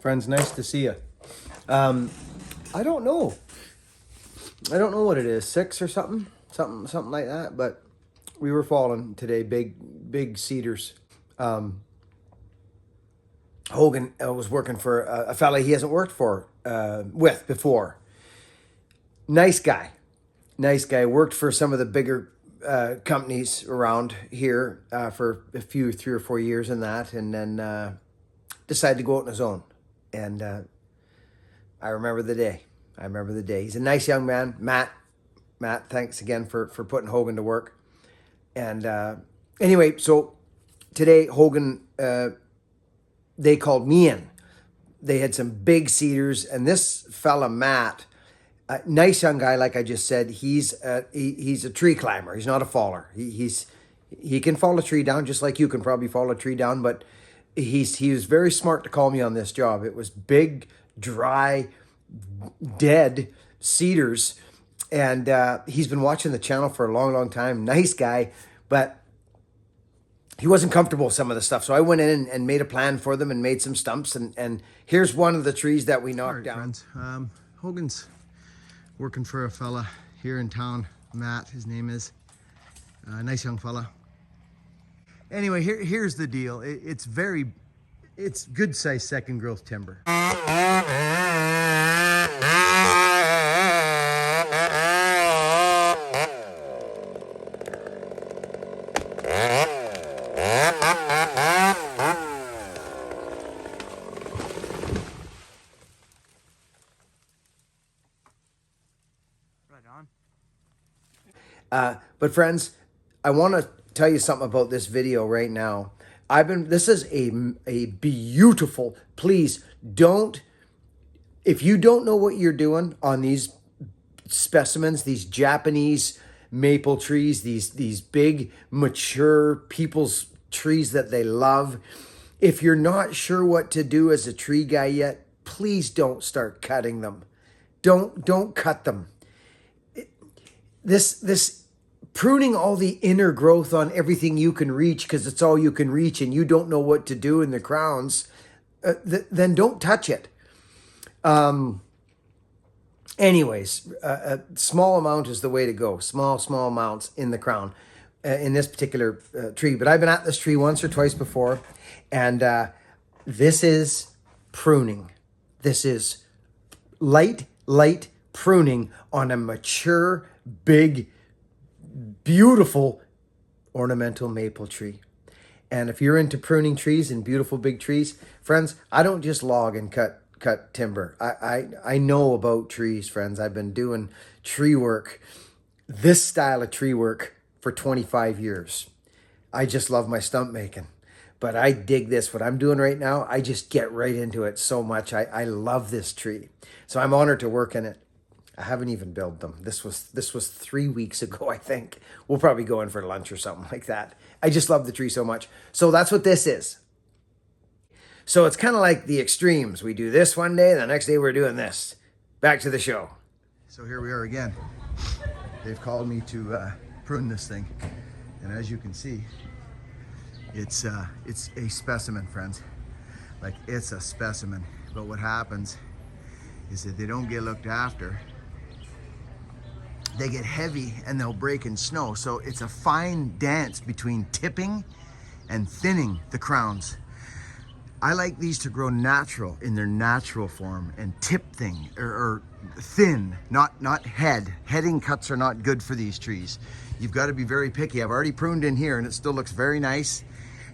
Friends, nice to see you. I don't know. I don't know what it is, 6 or something like that. But we were falling today, big cedars. Hogan was working for a fella he hasn't worked with before. Nice guy. Worked for some of the bigger companies around here for a few 3 or 4 years in that, and then decided to go out on his own. And I remember the day. He's a nice young man. Matt, thanks again for putting Hogan to work. And anyway, so today Hogan, they called me in. They had some big cedars, and this fella, Matt, nice young guy, like I just said, he's a tree climber. He's not a faller. He can fall a tree down just like you can probably fall a tree down, but he was very smart to call me on this job. It was big, dry, dead cedars, and he's been watching the channel for a long time. Nice guy, but he wasn't comfortable with some of the stuff. So I went in and made a plan for them and made some stumps, and here's one of the trees that we knocked down. Friends, Hogan's working for a fella here in town, Matt, his name is. Nice young fella. Anyway, here's the deal. It's good size second growth timber. But friends, I want to tell you something about this video right now. This is a beautiful, please don't, if you don't know what you're doing on these specimens, these Japanese maple trees, these big mature people's trees that they love, if you're not sure what to do as a tree guy yet, please don't start cutting them. Don't cut them. This pruning all the inner growth on everything you can reach because it's all you can reach and you don't know what to do in the crowns, then don't touch it. Anyways, a small amount is the way to go. Small amounts in the crown in this particular tree. But I've been at this tree once or twice before, and this is pruning. This is light pruning on a mature, big, beautiful ornamental maple tree. And if you're into pruning trees and beautiful big trees, friends, I don't just log and cut timber. I know about trees, friends. I've been doing tree work, this style of tree work, for 25 years. I just love my stump making. But I dig this. What I'm doing right now, I just get right into it so much. I love this tree. So I'm honored to work in it. I haven't even built them. This was 3 weeks ago, I think. We'll probably go in for lunch or something like that. I just love the tree so much. So that's what this is. So it's kind of like the extremes. We do this one day, the next day we're doing this. Back to the show. So here we are again. They've called me to prune this thing. And as you can see, it's a specimen, friends. Like, it's a specimen. But what happens is that they don't get looked after. They get heavy and they'll break in snow. So it's a fine dance between tipping and thinning the crowns. I like these to grow natural in their natural form and tip thing or thin, not head. Heading cuts are not good for these trees. You've got to be very picky. I've already pruned in here and it still looks very nice.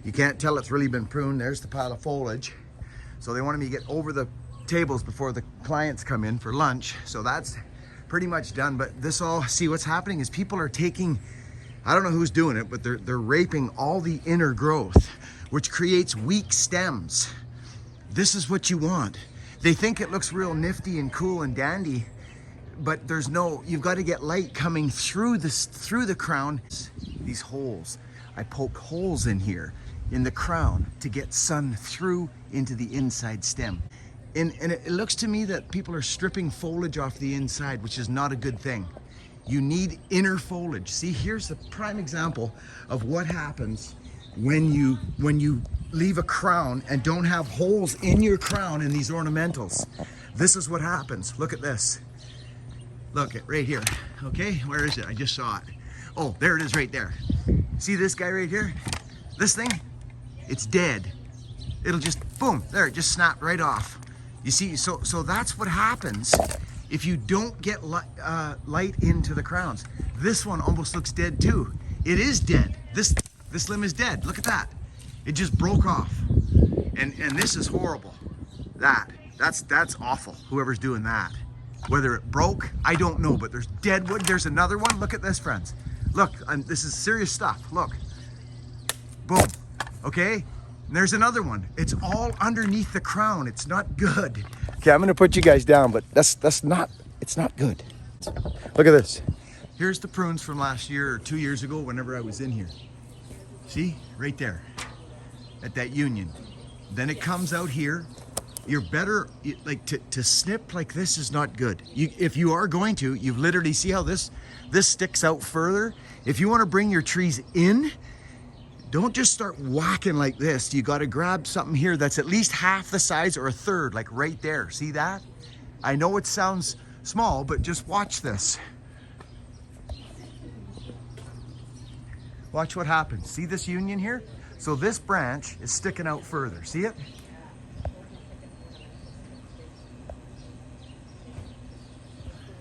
You can't tell it's really been pruned. There's the pile of foliage. So they wanted me to get over the tables before the clients come in for lunch. So that's pretty much done. But this all, see what's happening is people are taking, I don't know who's doing it, but they're raping all the inner growth, which creates weak stems. This is what you want. They think it looks real nifty and cool and dandy, but you've got to get light coming through the crown. These holes, I poked holes in here in the crown to get sun through into the inside stem. And it looks to me that people are stripping foliage off the inside, which is not a good thing. You need inner foliage. See, here's the prime example of what happens when you leave a crown and don't have holes in your crown in these ornamentals, this is what happens. Look at this. Look at right here. Okay, where is it? I just saw it. Oh, there it is right there. See this guy right here? This thing, it's dead. It'll just, boom, there, it just snapped right off. You see, so that's what happens if you don't get light into the crowns. This one almost looks dead too. It is dead. This limb is dead. Look at that. It just broke off. And this is horrible. That's awful, whoever's doing that. Whether it broke, I don't know, but there's dead wood. There's another one. Look at this, friends. Look, this is serious stuff. Look. Boom. Okay? And there's another one. It's all underneath the crown. It's not good. Okay, I'm gonna put you guys down, but it's not good. Look at this. Here's the prunes from last year or 2 years ago, whenever I was in here. See, right there, at that union. Then it comes out here. You're better, like to snip like this is not good. If you are going to, you literally see how this sticks out further. If you want to bring your trees in, don't just start whacking like this. You got to grab something here that's at least half the size or a third, like right there. See that? I know it sounds small, but just watch this. Watch what happens. See this union here? So this branch is sticking out further. See it?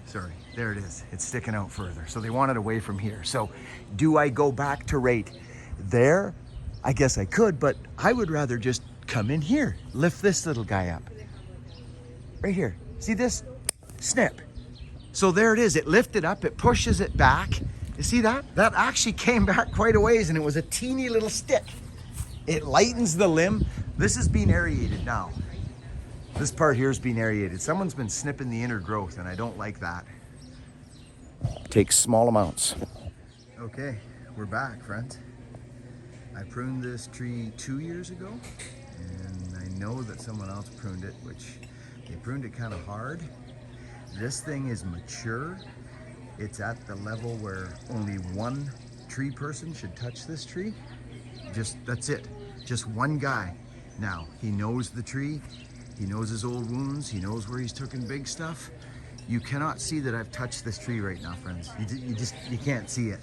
Sorry, there it is. It's sticking out further. So they want it away from here. So do I go back to right there? I guess I could, but I would rather just come in here. Lift this little guy up. Right here. See this? Snip. So there it is. It lifted up. It pushes it back. You see that? That actually came back quite a ways, and it was a teeny little stick. It lightens the limb. This is being aerated now. This part here is being aerated. Someone's been snipping the inner growth, and I don't like that. Takes small amounts. Okay, we're back, friends. I pruned this tree 2 years ago, and I know that someone else pruned it, which they pruned it kind of hard. This thing is mature. It's at the level where only one tree person should touch this tree. That's it. Just one guy. Now, he knows the tree. He knows his old wounds. He knows where he's taken big stuff. You cannot see that I've touched this tree right now, friends. You can't see it.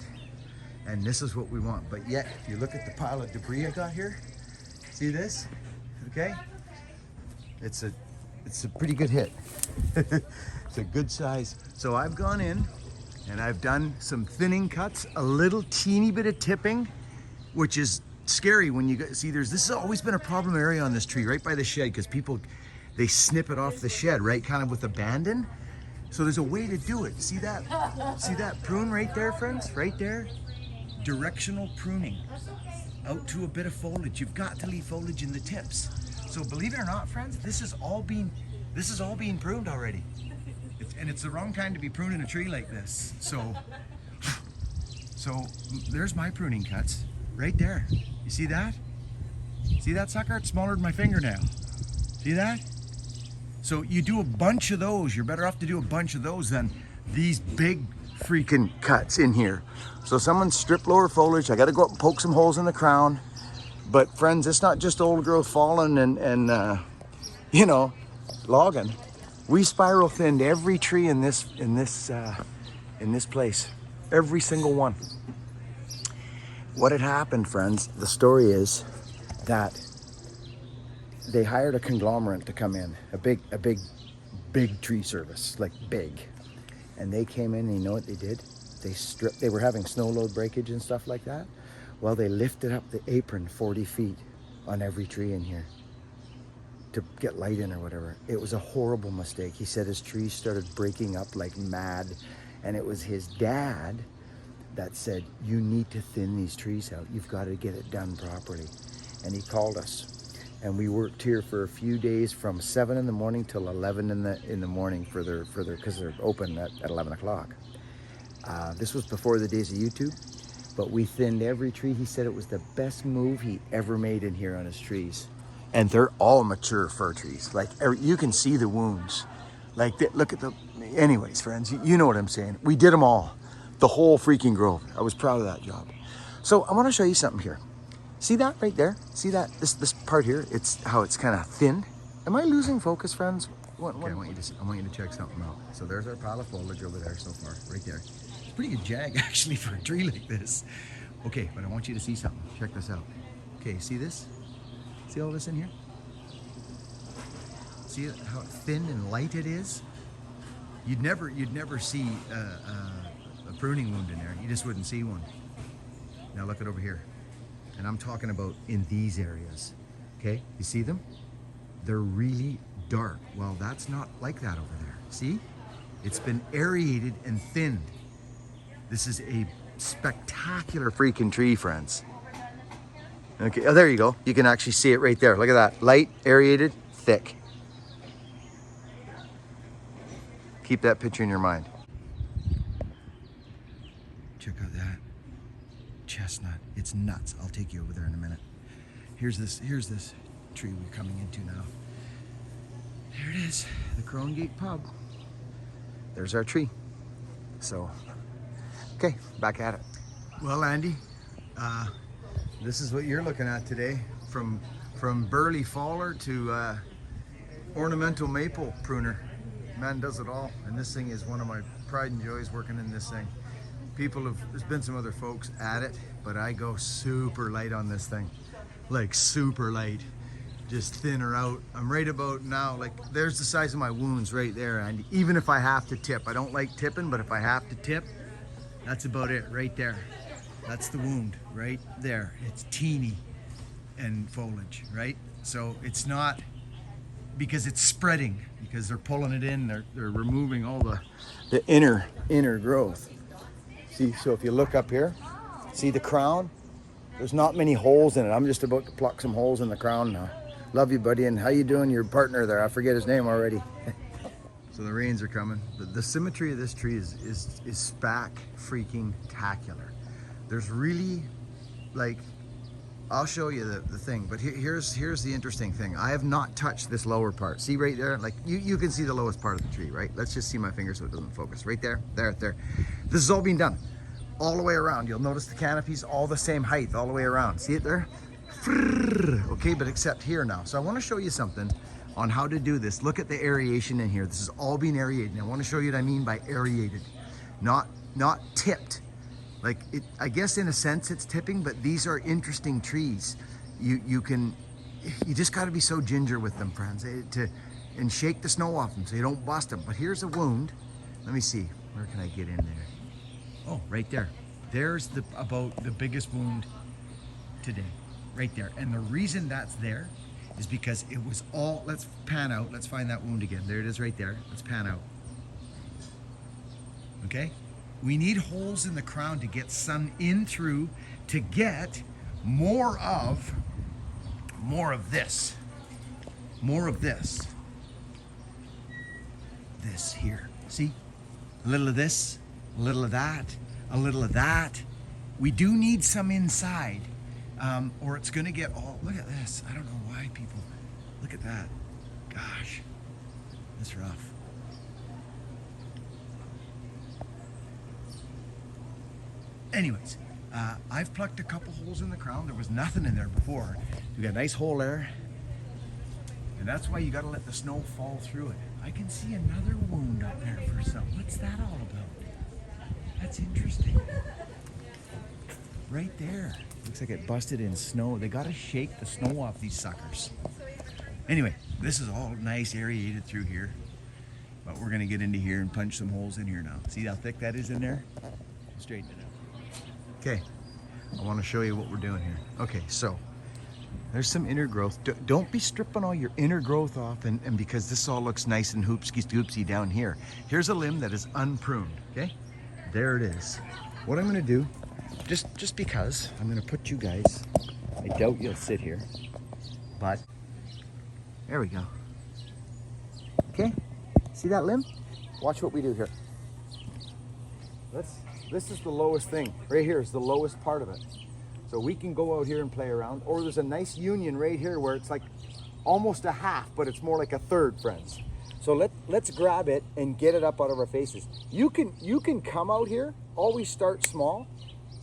And this is what we want. But yet, if you look at the pile of debris I got here, see this? Okay? It's a pretty good hit. It's a good size. So I've gone in and I've done some thinning cuts, a little teeny bit of tipping, which is scary when you see this has always been a problem area on this tree right by the shed, because people, they snip it off the shed, right? Kind of with abandon. So there's a way to do it. See that? See that prune right there, friends? Right there? Directional pruning. Out to a bit of foliage. You've got to leave foliage in the tips. So believe it or not, friends, this is all being pruned already. And it's the wrong time to be pruning a tree like this. So there's my pruning cuts right there. You see that? See that sucker? It's smaller than my fingernail. See that? So you do a bunch of those. You're better off to do a bunch of those than these big freaking cuts in here. So someone stripped lower foliage. I got to go up and poke some holes in the crown. But friends, it's not just old growth falling and you know, logging. We spiral thinned every tree in this place, every single one. What had happened, friends, the story is that they hired a conglomerate to come in, a big tree service, like big. And they came in and you know what they did? They were having snow load breakage and stuff like that. Well, they lifted up the apron 40 feet on every tree in here to get light in or whatever. It was a horrible mistake. He said his trees started breaking up like mad, and it was his dad that said, you need to thin these trees out. You've got to get it done properly. And he called us, and we worked here for a few days from 7 in the morning till 11 in the morning for their because they're open at 11 o'clock. This was before the days of YouTube, but we thinned every tree. He said it was the best move he ever made in here on his trees. And they're all mature fir trees. Like, you can see the wounds. Like, look at the, anyways, friends, you know what I'm saying. We did them all, the whole freaking grove. I was proud of that job. So I want to show you something here. See that right there? See that? This part here, it's how it's kind of thin. Am I losing focus, friends? Okay, I want you to check something out. So there's our pile of foliage over there so far, right there. It's a pretty good jag actually for a tree like this. Okay, but I want you to see something. Check this out. Okay, see this? See all this in here? See how thin and light it is? You'd never see a pruning wound in there. You just wouldn't see one. Now look at over here. And I'm talking about in these areas. Okay, you see them? They're really dark. Well, that's not like that over there. See? It's been aerated and thinned. This is a spectacular freaking tree, friends. Okay, oh, there you go. You can actually see it right there. Look at that. Light, aerated, thick. Keep that picture in your mind. Check out that chestnut. It's nuts. I'll take you over there in a minute. Here's this tree we're coming into now. There it is, the Crone Gate Pub. There's our tree. So, okay, back at it. Well, Andy, this is what you're looking at today. From burly faller to ornamental maple pruner. Man does it all, and this thing is one of my pride and joys working in this thing. There's been some other folks at it, but I go super light on this thing. Like super light, just thinner out. I'm right about now, like there's the size of my wounds right there. And even if I have to tip, I don't like tipping, but if I have to tip, that's about it right there. That's the wound right there. It's teeny and foliage, right? So it's not because it's spreading, because they're pulling it in, they're removing all the inner growth. See, so if you look up here, see the crown? There's not many holes in it. I'm just about to pluck some holes in the crown now. Love you, buddy, and how you doing? Your partner there, I forget his name already. So the rains are coming. The symmetry of this tree is spack freaking tacular. There's really, like, I'll show you the thing, but here's the interesting thing. I have not touched this lower part. See right there? Like you can see the lowest part of the tree, right? Let's just see my finger so it doesn't focus. Right there, there. This is all being done all the way around. You'll notice the canopy's all the same height all the way around. See it there? Okay, but except here now. So I want to show you something on how to do this. Look at the aeration in here. This is all being aerated. And I want to show you what I mean by aerated, not tipped. Like it, I guess in a sense it's tipping, but these are interesting trees. You just got to be so ginger with them, friends, and shake the snow off them so you don't bust them. But here's a wound. Let me see. Where can I get in there? Oh, right there. There's about the biggest wound today, right there. And the reason that's there is because it was all. Let's pan out. Let's find that wound again. There it is, right there. Let's pan out. Okay. We need holes in the crown to get sun in through to get more of this. This here. See? A little of this, a little of that, a little of that. We do need some inside, or it's gonna get all, look at this. I don't know why people, look at that. Gosh, that's rough. Anyways, I've plucked a couple holes in the crown. There was nothing in there before. We got a nice hole there. And that's why you gotta let the snow fall through it. I can see another wound up there for some. What's that all about? That's interesting. Right there. Looks like it busted in snow. They gotta shake the snow off these suckers. Anyway, this is all nice aerated through here. But we're gonna get into here and punch some holes in here now. See how thick that is in there? Straighten it out. Okay, I want to show you what we're doing here. Okay, so there's some inner growth. Don't be stripping all your inner growth off, and because this all looks nice and hoopsky-scoopsy down here. Here's a limb that is unpruned, okay? There it is. What I'm gonna do, just because, I'm gonna put you guys, I doubt you'll sit here, but there we go. Okay, see that limb? Watch what we do here. This is the lowest thing. Right here is the lowest part of it. So we can go out here and play around, or there's a nice union right here where it's like almost a half, but it's more like a third, friends. So let's grab it and get it up out of our faces. You can come out here, always start small.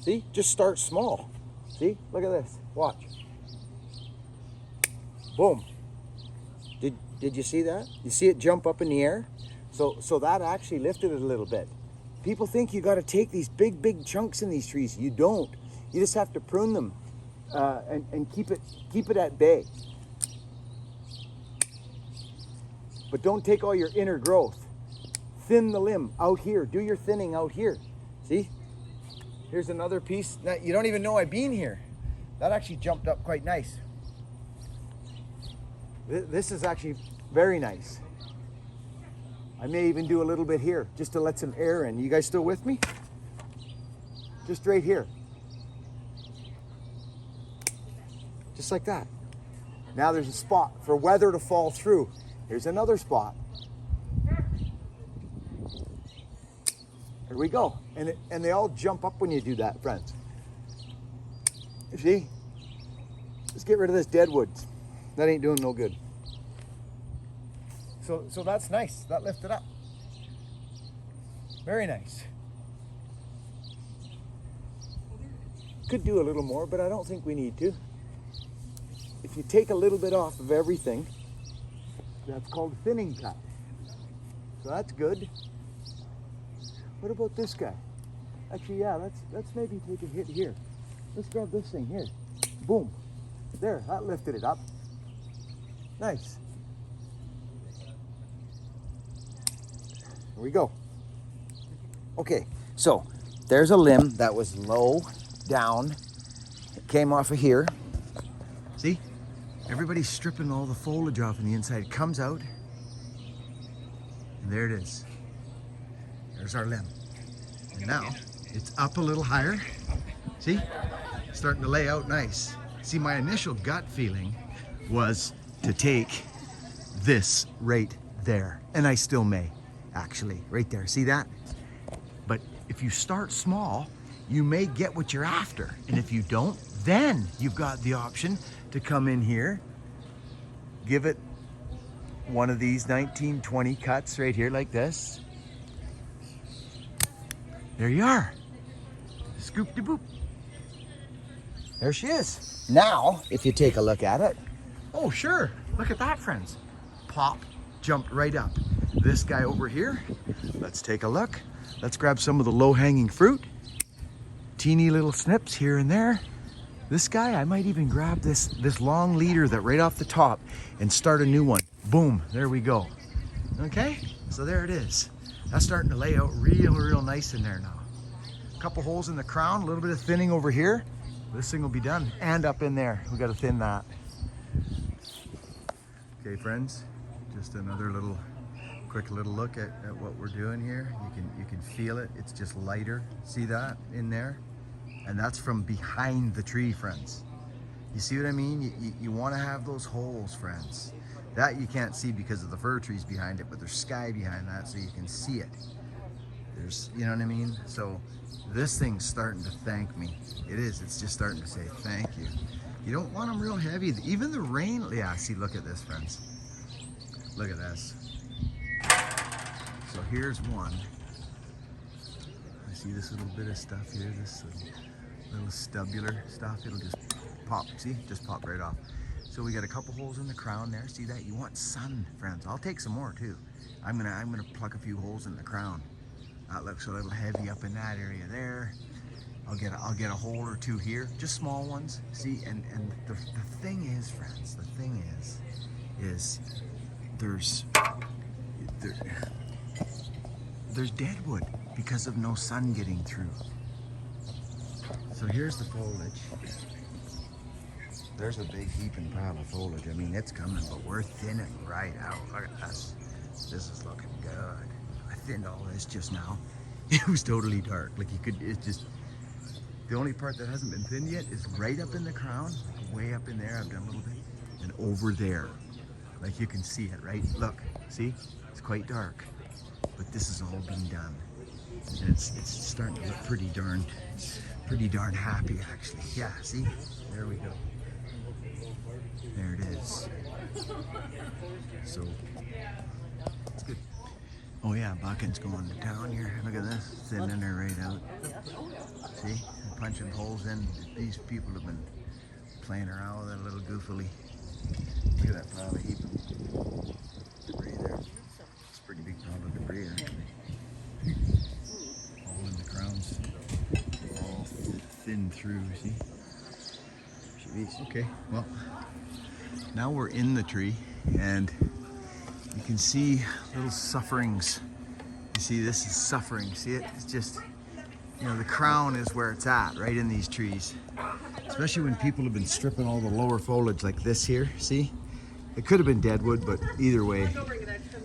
See, just start small. See, look at this, watch. Boom. Did you see that? You see it jump up in the air? So that actually lifted it a little bit. People think you got to take these big chunks in these trees. You don't. You just have to prune them and keep it at bay. But don't take all your inner growth. Thin the limb out here. Do your thinning out here. See? Here's another piece. Now, you don't even know I've been here. That actually jumped up quite nice. This is actually very nice. I may even do a little bit here just to let some air in. You guys still with me? Just right here. Just like that. Now there's a spot for weather to fall through. Here's another spot. Here we go. And they all jump up when you do that, friends. You see? Let's get rid of this dead wood. That ain't doing no good. So that's nice. That lifted up. Very nice. Could do a little more, but I don't think we need to. If you take a little bit off of everything, that's called thinning cut. So that's good. What about this guy? Actually, yeah, let's maybe take a hit here. Let's grab this thing here. Boom. There, that lifted it up. Nice. Here we go. Okay, so there's a limb that was low down. It came off of here. See? Everybody's stripping all the foliage off on the inside. It comes out. And there it is. There's our limb. And now it's up a little higher. See? Starting to lay out nice. See, my initial gut feeling was to take this right there. And I still may, actually, right there. See that? But if you start small, you may get what you're after. And if you don't, then you've got the option to come in here, give it one of these 1920 cuts right here like this. There you are. Scoop de boop. There she is. Now, if you take a look at it, oh sure, look at that, friends. Pop, jumped right up. This guy over here, let's take a look. Let's grab some of the low-hanging fruit. Teeny little snips here and there. This guy, I might even grab this long leader that right off the top and start a new one. Boom, there we go. Okay, so there it is. That's starting to lay out real nice in there now. A couple holes in the crown, a little bit of thinning over here. This thing will be done. And up in there, we gotta thin that. Okay, friends, just another quick little look at what we're doing here. You can feel it, it's just lighter. See that in there? And that's from behind the tree, friends. You see what I mean? You want to have those holes, friends. That you can't see because of the fir trees behind it, but there's sky behind that, so you can see it. There's, you know what I mean? So this thing's starting to thank me. It is, it's just starting to say thank you. You don't want them real heavy. Even the rain, yeah, see, look at this, friends. Look at this. So here's one. I see this little bit of stuff here, this little stubular stuff. It'll just pop, see? Just pop right off. So we got a couple holes in the crown there. See that? You want sun, friends. I'll take some more too. I'm gonna pluck a few holes in the crown. That looks a little heavy up in that area there. I'll get a hole or two here, just small ones. See, and the thing is, friends, the thing is there's dead wood because of no sun getting through. So here's the foliage. There's a big heaping pile of foliage. I mean, it's coming, but we're thinning right out. Look at this. This is looking good. I thinned all this just now. It was totally dark. Like it's just, the only part that hasn't been thinned yet is right up in the crown, way up in there. I've done a little bit. And over there, like you can see it, right? Look, see? It's quite dark, but this is all being done. And it's starting to look pretty darn happy, actually. Yeah, see? There we go. There it is. So, it's good. Oh yeah, bucket's going to town here. Look at this, thinning her right out. See, they're punching holes in. These people have been playing around with it a little goofily. Look at that pile of heap of debris there. It's a pretty big pile of debris actually. All in the crowns. All thinned through, see? Okay, well, now we're in the tree and you can see little sufferings. You see, this is suffering. See it? It's just, you know, the crown is where it's at, right in these trees. Especially when people have been stripping all the lower foliage like this here, see? It could have been dead wood, but either way,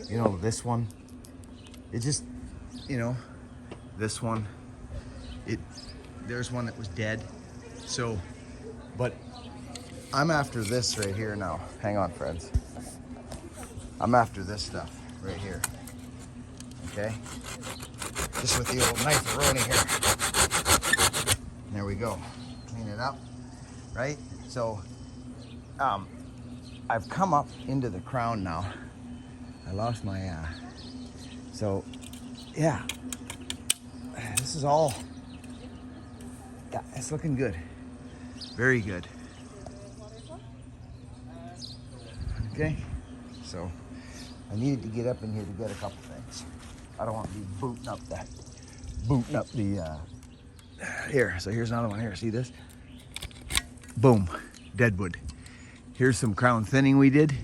you know, this one, it just, you know, this one, there's one that was dead. So, but I'm after this right here now. Hang on, friends. I'm after this stuff right here. Okay? Just with the old knife rolling here. There we go. Clean it up, right? So, I've come up into the crown now. I lost my, so, yeah. This is all, yeah, it's looking good. Very good. Okay, so I needed to get up in here to get a couple things. I don't want to be booting up the, here, so here's another one here, see this? Boom, deadwood. Here's some crown thinning we did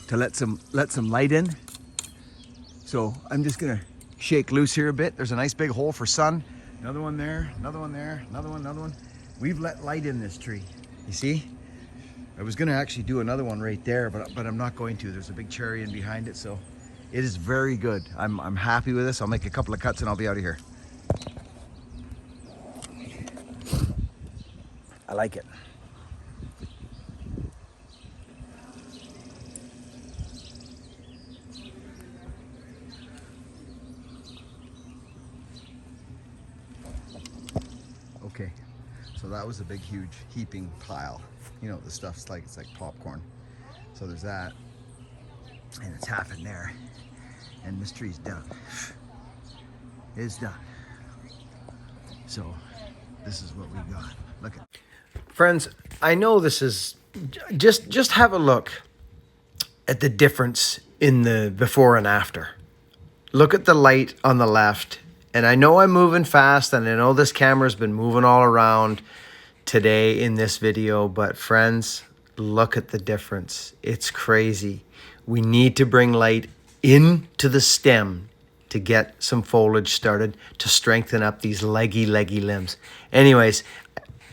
to let some light in. So I'm just gonna shake loose here a bit. There's a nice big hole for sun. Another one there, another one there, another one. We've let light in this tree, you see? I was gonna actually do another one right there, but I'm not going to. There's a big cherry in behind it, so it is very good. I'm happy with this. I'll make a couple of cuts and I'll be out of here. I like it. Okay, so that was a big, huge heaping pile. You know, the stuff's like, it's like popcorn. So there's that, and it's half in there, and this tree's done. It's done. So this is what we got. Look at. Friends, I know this is, just have a look at the difference in the before and after. Look at the light on the left. And I know I'm moving fast, and I know this camera's been moving all around today in this video, but friends, look at the difference. It's crazy. We need to bring light into the stem to get some foliage started to strengthen up these leggy limbs. Anyways,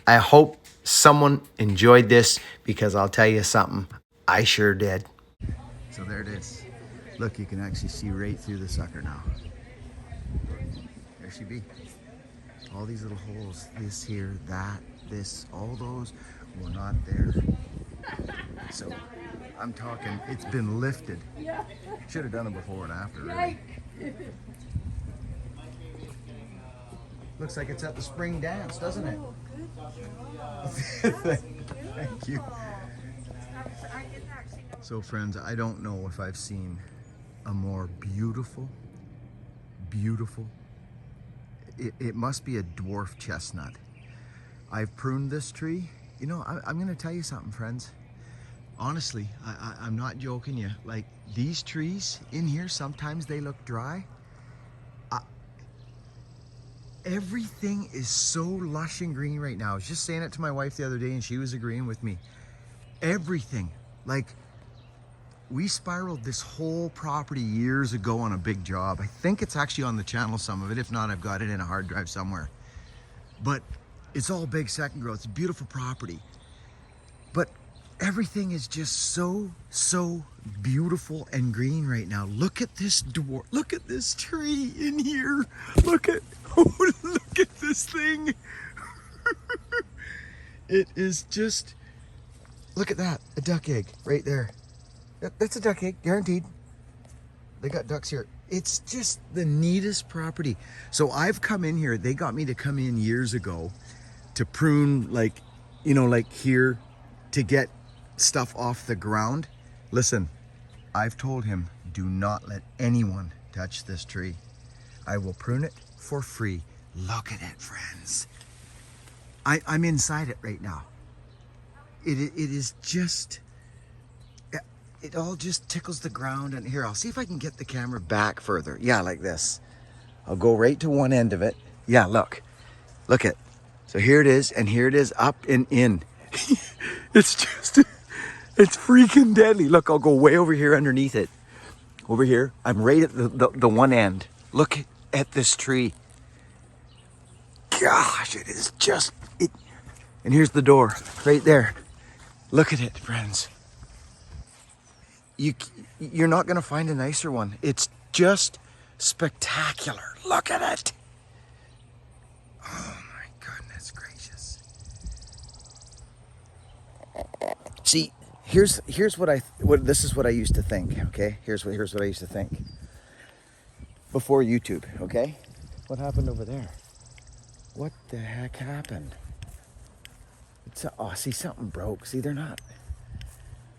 I hope someone enjoyed this, because I'll tell you something, I sure did. So there it is. Look, you can actually see right through the sucker now. There she be. All these little holes, this here, that, this, all those were not there. So I'm talking, it's been lifted. Should have done it before and after, really. Looks like it's at the spring dance, doesn't it? Thank you. So friends, I don't know if I've seen a more beautiful, it must be a dwarf chestnut. I've pruned this tree. You know, I'm gonna tell you something, friends. Honestly, I'm not joking you. Like, these trees in here, sometimes they look dry. Everything is so lush and green right now. I was just saying it to my wife the other day, and she was agreeing with me. Everything. Like, we spiraled this whole property years ago on a big job. I think it's actually on the channel, some of it. If not, I've got it in a hard drive somewhere. But it's all big second growth. It's a beautiful property. But everything is just so beautiful and green right now. Look at this dwarf. Look at this tree in here. Look at this thing. It is just, look at that, a duck egg right there. That's a duck egg, guaranteed. They got ducks here. It's just the neatest property. So I've come in here, they got me to come in years ago to prune, like, you know, like here, to get stuff off the ground. Listen, I've told him, do not let anyone touch this tree. I will prune it for free. Look at it, friends. I'm inside it right now. It is just, it all just tickles the ground. And here, I'll see if I can get the camera back further. Yeah, like this. I'll go right to one end of it. Yeah, look at. So here it is, and here it is up and in. It's just, it's freaking deadly. Look, I'll go way over here underneath it. Over here, I'm right at the one end. Look at this tree. Gosh, it is just, it. And here's the door, right there. Look at it, friends. You're not gonna find a nicer one. It's just spectacular. Look at it. Oh my goodness gracious. See, here's what this is what I used to think, okay? Here's what I used to think. Before YouTube, okay? What happened over there? What the heck happened? Oh, see, something broke. See, they're not.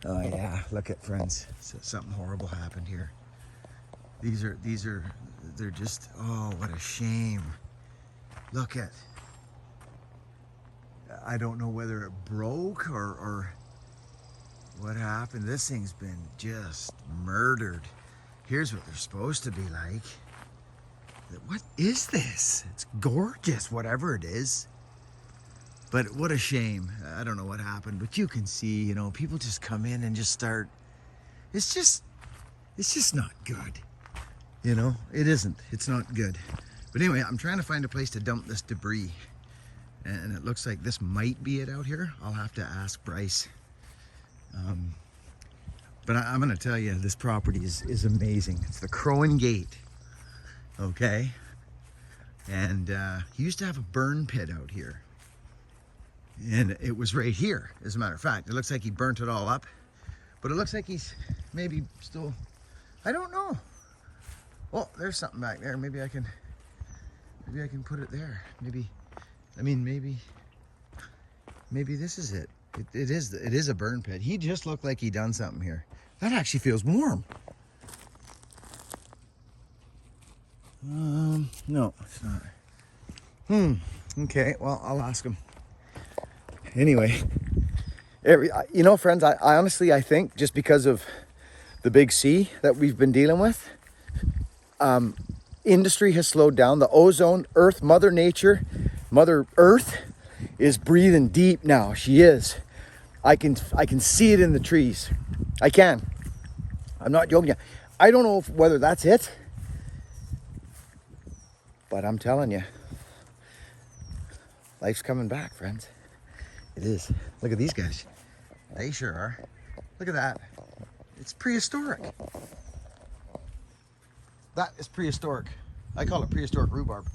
Oh yeah, look at, friends. Something horrible happened here. They're just, oh, what a shame. Look at, I don't know whether it broke or what happened. This thing's been just murdered. Here's what they're supposed to be like. What is this? It's gorgeous, whatever it is. But what a shame. I don't know what happened, but you can see, you know, people just come in and just start. It's just not good. You know, it isn't. It's not good. But anyway, I'm trying to find a place to dump this debris. And it looks like this might be it out here. I'll have to ask Bryce. But I'm going to tell you, this property is amazing. It's the Crowan Gate. Okay? And he used to have a burn pit out here. And it was right here, as a matter of fact. It looks like he burnt it all up. But it looks like he's maybe still, I don't know. Oh, there's something back there. Maybe I can put it there. Maybe this is it. It is a burn pit. He just looked like he done something here. That actually feels warm. No, it's not. Okay, well, I'll ask him. Anyway, you know, friends, I honestly, I think just because of the big sea that we've been dealing with, industry has slowed down. The ozone, Earth, Mother Nature, Mother Earth is breathing deep now. She is. I can see it in the trees. I can. I'm not joking. I don't know whether that's it, but I'm telling you, life's coming back, friends. It is. Look at these guys. They sure are. Look at that. It's prehistoric. That is prehistoric. I call it prehistoric rhubarb.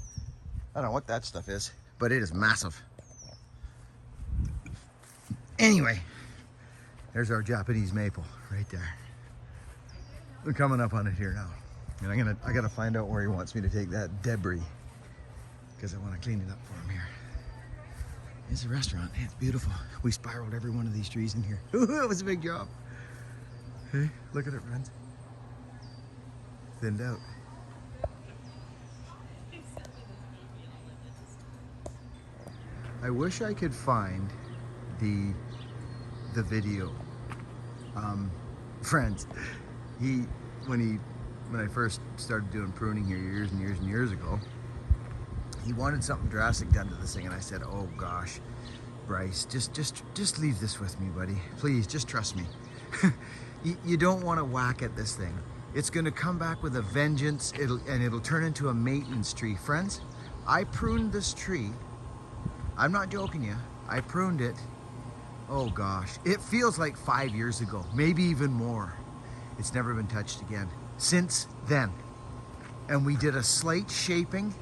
I don't know what that stuff is, but it is massive. Anyway, there's our Japanese maple right there. We're coming up on it here now. And I gotta find out where he wants me to take that debris, because I want to clean it up for him here. It's a restaurant. Hey, it's beautiful. We spiraled every one of these trees in here. It was a big job. Hey, look at it, friends. Thinned out. I wish I could find the video. Friends, when I first started doing pruning here years and years and years ago, he wanted something drastic done to this thing, and I said, oh gosh, Bryce, just leave this with me, buddy. Please, just trust me. You don't want to whack at this thing. It's going to come back with a vengeance, it'll turn into a maintenance tree. Friends, I pruned this tree. I'm not joking you. I pruned it. Oh gosh, it feels like 5 years ago, maybe even more. It's never been touched again since then. And we did a slight shaping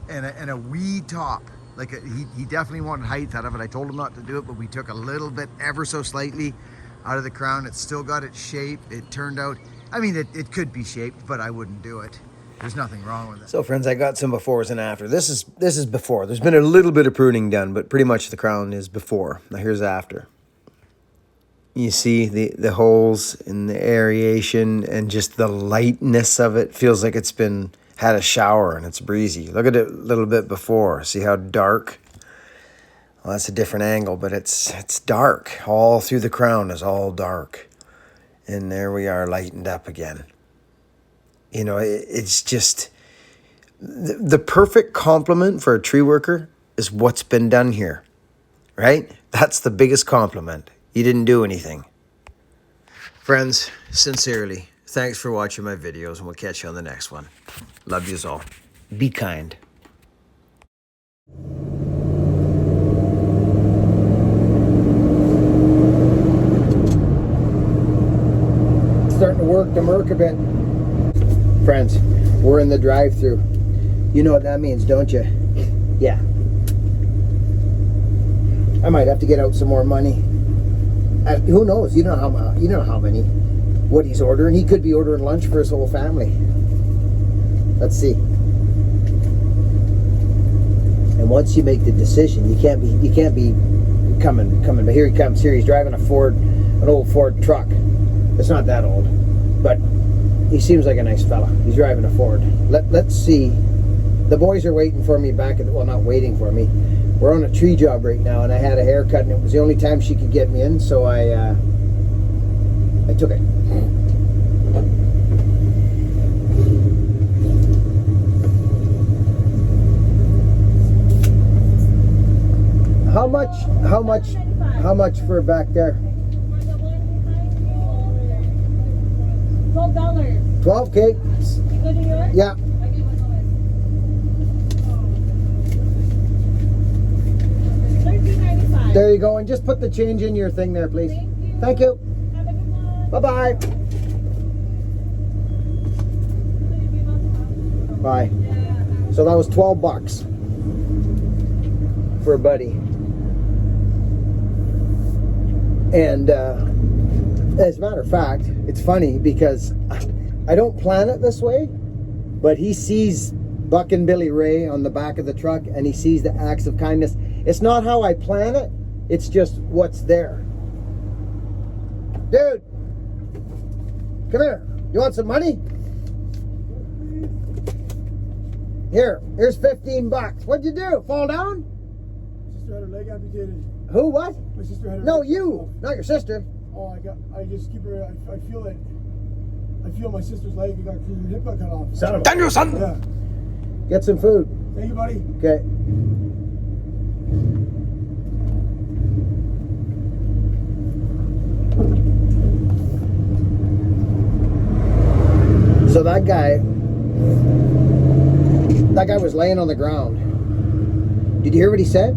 and a weed top. Like he definitely wanted height out of it. I told him not to do it, but we took a little bit, ever so slightly, out of the crown. It's still got its shape. It turned out, I mean, it could be shaped, but I wouldn't do it. There's nothing wrong with it. So friends, I got some befores and after. This is before. There's been a little bit of pruning done, but pretty much the crown is before. Now here's after. You see the holes in the aeration and just the lightness of it. Feels like it's been had a shower and it's breezy. Look at it a little bit before. See how dark? Well, that's a different angle, but it's dark. All through the crown is all dark. And there we are, lightened up again. You know, it's just the perfect compliment for a tree worker is what's been done here, right? That's the biggest compliment. You didn't do anything. Friends, sincerely, thanks for watching my videos, and we'll catch you on the next one. Love yous all. Be kind. Starting to work the Merc a bit. Friends, we're in the drive-thru. You know what that means, don't you? Yeah. I might have to get out some more money. Who knows? You know how many. What he's ordering. He could be ordering lunch for his whole family. Let's see. And once you make the decision, you can't be coming. But here he comes. Here he's driving an old Ford truck. It's not that old, but he seems like a nice fella. He's driving a Ford. Let's see. The boys are waiting for me back at the, well, not waiting for me. We're on a tree job right now, and I had a haircut, and it was the only time she could get me in, so I took it. How much for back there? $12. 12 cakes. You go to yours? Yeah. Okay, what's $13.95. There you go, and just put the change in your thing there, please. Thank you. Thank you. Have a good one. Bye-bye. Bye. So that was 12 bucks for a buddy. And as a matter of fact, it's funny because I don't plan it this way, but he sees Buck and Billy Ray on the back of the truck, and he sees the acts of kindness. It's not how I plan it, it's just what's there. Dude, come here. You want some money? Here's 15 bucks. What'd you do? Fall down? My sister had her leg amputated. Who? What? My sister had her No, leg- you, not your sister. Oh, I just keep her. I feel it. I feel my sister's leg. Her hip got cut off. Son of a... Daniel, son! Yeah. Get some food. Thank you, buddy. Okay. So that guy was laying on the ground. Did you hear what he said?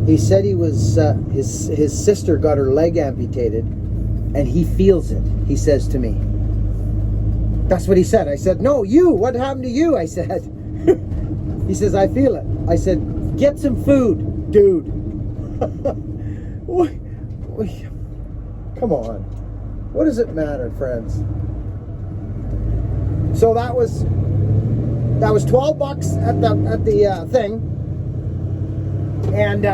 He said he was his sister got her leg amputated, and he feels it. He says to me. That's what he said. I said, no, you. What happened to you? I said. He says, I feel it. I said, get some food, dude. Come on. What does it matter, friends? So that was 12 bucks at the thing, and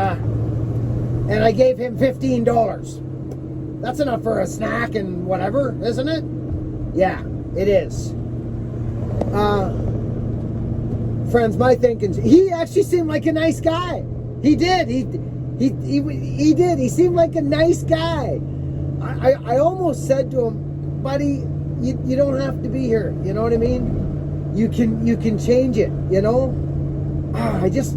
I gave him $15. That's enough for a snack and whatever, isn't it? Yeah, it is. Friends, my thinking, he actually seemed like a nice guy. He did. He did. He seemed like a nice guy. I almost said to him, buddy, you don't have to be here. You know what I mean? You can change it, you know? I just